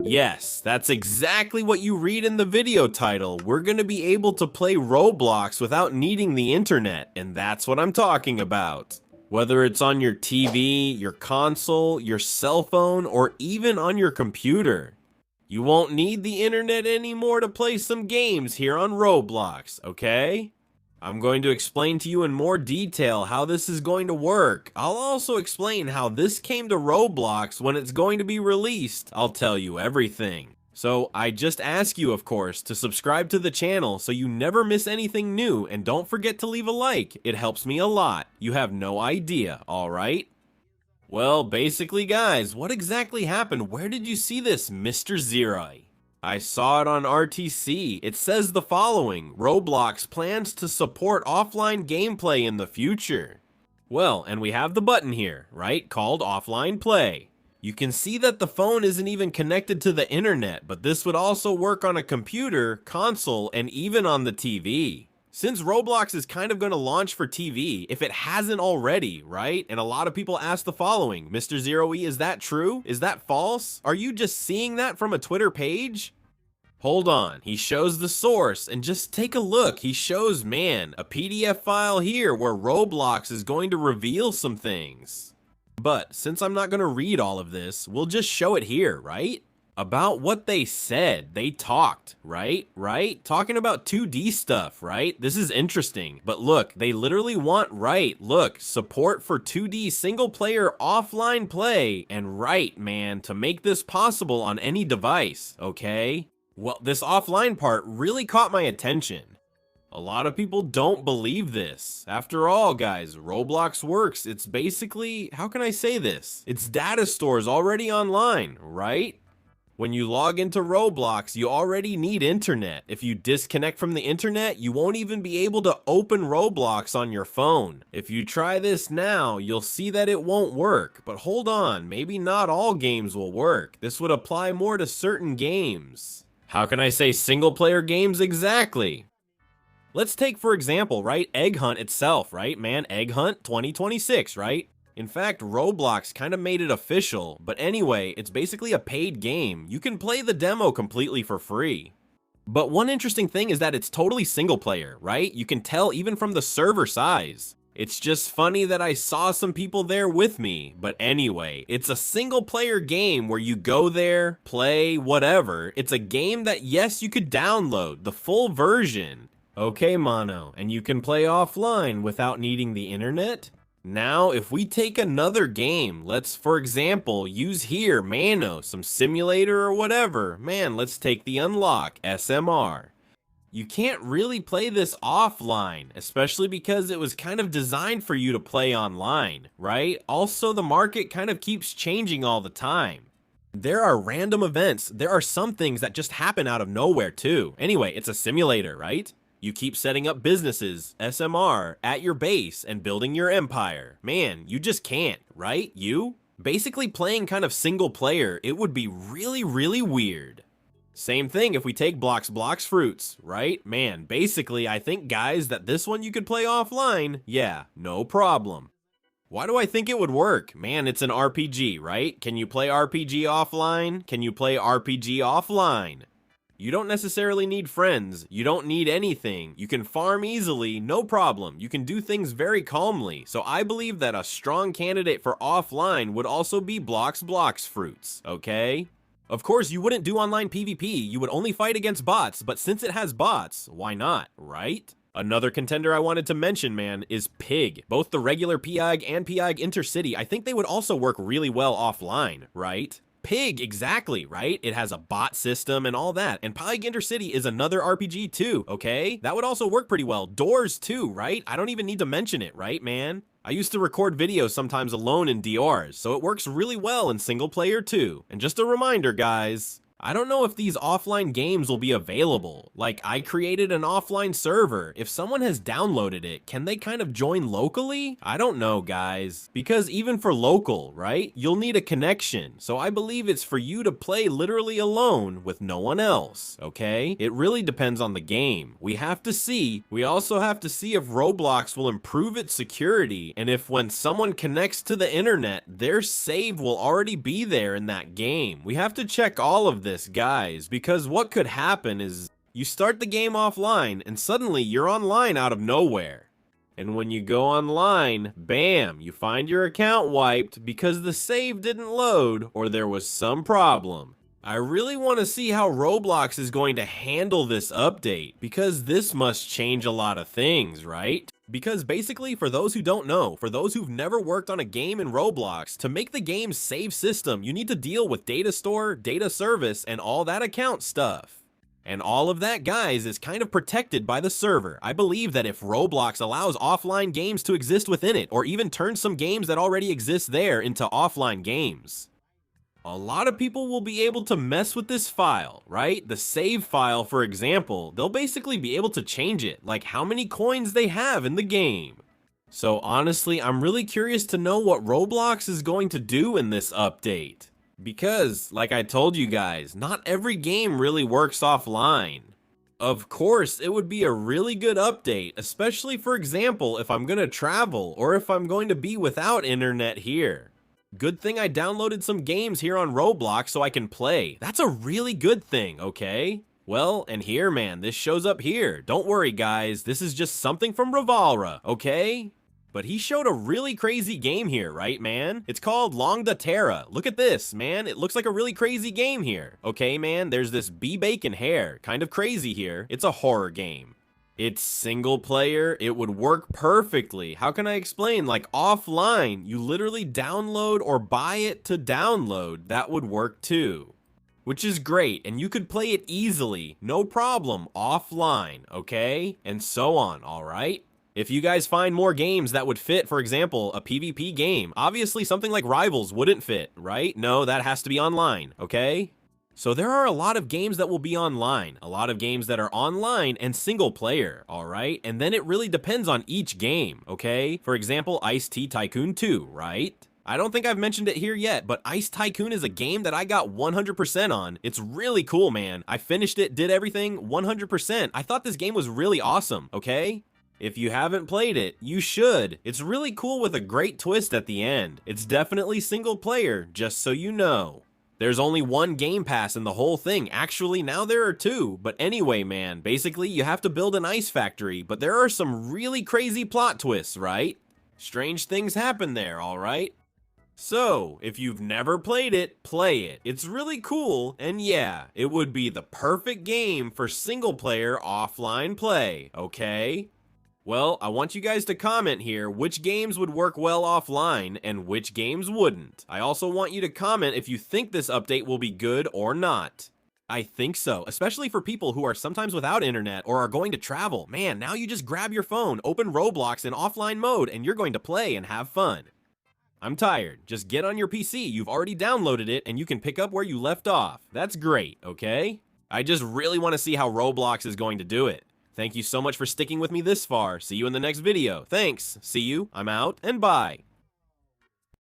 Yes, that's exactly what you read in the video title. We're gonna be able to play Roblox without needing the internet, and that's what I'm talking about. Whether it's on your TV, your console, your cell phone, or even on your computer. You won't need the internet anymore to play some games here on Roblox, okay? I'm going to explain to you in more detail how this is going to work. I'll also explain how this came to Roblox when it's going to be released. I'll tell you everything. So I just ask you, of course, to subscribe to the channel so you never miss anything new, and don't forget to leave a like. It helps me a lot. You have no idea, alright? Well, basically guys, what exactly happened? Where did you see this, Mr. Zeroy? I saw it on RTC. It says the following: Roblox plans to support offline gameplay in the future. Well, and we have the button here, right, called offline play. You can see that the phone isn't even connected to the internet, but this would also work on a computer, console, and even on the TV. Since Roblox is kind of going to launch for TV, if it hasn't already, right? And a lot of people ask the following: Mr. Zero E, is that true? Is that false? Are you just seeing that from a Twitter page? Hold on, he shows the source, and just take a look. He shows, man, a PDF file here where Roblox is going to reveal some things. But since I'm not going to read all of this, we'll just show it here, right? About what they said, they talked, right? Talking about 2D stuff, right? This is interesting, but look, they literally want, look, support for 2D single player offline play, and man, to make this possible on any device, okay? Well, this offline part really caught my attention. A lot of people don't believe this. After all, guys, Roblox works. It's basically, how can I say this? It's data stores already online, right? When you log into Roblox, you already need internet. If you disconnect from the internet, you won't even be able to open Roblox on your phone. If you try this now, you'll see that it won't work. But hold on, maybe not all games will work. This would apply more to certain games. How can I say single player games exactly? Let's take, for example, right, Egg Hunt itself, right, man? Egg Hunt 2026, right? In fact, Roblox kind of made it official, but anyway, it's basically a paid game. You can play the demo completely for free. But one interesting thing is that it's totally single player, right? You can tell even from the server size. It's just funny that I saw some people there with me, but anyway, it's a single player game where you go there, play, whatever. It's a game that, yes, you could download, the full version. Okay, Mono, and you can play offline without needing the internet? Now, if we take another game, let's, for example, use here, Mano, some simulator or whatever. Man, let's take the Unlock, SMR. You can't really play this offline, especially because it was kind of designed for you to play online, right? Also, the market kind of keeps changing all the time. There are random events. There are some things that just happen out of nowhere too. Anyway, it's a simulator, right? You keep setting up businesses, SMR, at your base and building your empire. Man, you just can't, right? You? Basically playing kind of single player, it would be really, really weird. Same thing if we take Blocks Fruits, right? Man, basically I think, guys, that this one you could play offline. Yeah, no problem. Why do I think it would work? Man, it's an RPG, right? Can you play RPG offline? Can you play RPG offline? You don't necessarily need friends, you don't need anything, you can farm easily, no problem, you can do things very calmly, so I believe that a strong candidate for offline would also be Blocks Fruits, okay? Of course, you wouldn't do online PvP, you would only fight against bots, but since it has bots, why not, right? Another contender I wanted to mention, man, is Pig. Both the regular PIG and PIG Intercity, I think they would also work really well offline, right? Pig, exactly, right? It has a bot system and all that. And PIG Intercity is another RPG too, okay? That would also work pretty well. Doors too, right? I don't even need to mention it, right, man? I used to record videos sometimes alone in DRs, so it works really well in single player too. And just a reminder, guys, I don't know if these offline games will be available. Like, I created an offline server. If someone has downloaded it, can they kind of join locally? I don't know, guys. Because even for local, right, you'll need a connection. So I believe it's for you to play literally alone with no one else, okay? It really depends on the game. We have to see. We also have to see if Roblox will improve its security, and if when someone connects to the internet, their save will already be there in that game. We have to check all of this this, guys, because what could happen is you start the game offline and suddenly you're online out of nowhere. And when you go online, bam, you find your account wiped because the save didn't load or there was some problem. I really want to see how Roblox is going to handle this update, because this must change a lot of things, right? Because basically, for those who don't know, for those who've never worked on a game in Roblox, to make the game's save system, you need to deal with data store, data service, and all that account stuff. And all of that, guys, is kind of protected by the server. I believe that if Roblox allows offline games to exist within it, or even turns some games that already exist there into offline games, a lot of people will be able to mess with this file, right? The save file, for example, they'll basically be able to change it, like how many coins they have in the game. So honestly, I'm really curious to know what Roblox is going to do in this update. Because, like I told you guys, not every game really works offline. Of course, it would be a really good update, especially for example, if I'm gonna travel, or if I'm going to be without internet here. Good thing I downloaded some games here on Roblox so I can play. That's a really good thing, okay? Well, and here, man, this shows up here. Don't worry, guys, this is just something from Rivalra, okay? But he showed a really crazy game here, right, man? It's called Longe Terra. Look at this, man. It looks like a really crazy game here. Okay, man, there's this bee bacon hair. Kind of crazy here. It's a horror game. It's single player, it would work perfectly. How can I explain? Like offline, you literally download or buy it to download. That would work too. Which is great, and you could play it easily, no problem, offline, okay? And so on, alright? If you guys find more games that would fit, for example, a PvP game, obviously something like Rivals wouldn't fit, right? No, that has to be online, okay? So there are a lot of games that will be online, a lot of games that are online and single player, alright? And then it really depends on each game, okay? For example, Ice Tea Tycoon 2, right? I don't think I've mentioned it here yet, but Ice Tycoon is a game that I got 100% on. It's really cool, man. I finished it, did everything 100%. I thought this game was really awesome, okay? If you haven't played it, you should. It's really cool with a great twist at the end. It's definitely single player, just so you know. There's only one game pass in the whole thing. Actually, now there are two. But anyway, man, basically you have to build an ice factory, but there are some really crazy plot twists, right? Strange things happen there, alright? So, if you've never played it, play it. It's really cool, and yeah, it would be the perfect game for single player offline play, okay? Well, I want you guys to comment here which games would work well offline and which games wouldn't. I also want you to comment if you think this update will be good or not. I think so, especially for people who are sometimes without internet or are going to travel. Man, now you just grab your phone, open Roblox in offline mode, and you're going to play and have fun. I'm tired. Just get on your PC, you've already downloaded it, and you can pick up where you left off. That's great, okay? I just really want to see how Roblox is going to do it. Thank you so much for sticking with me this far. See you in the next video. Thanks. See you. I'm out, and bye.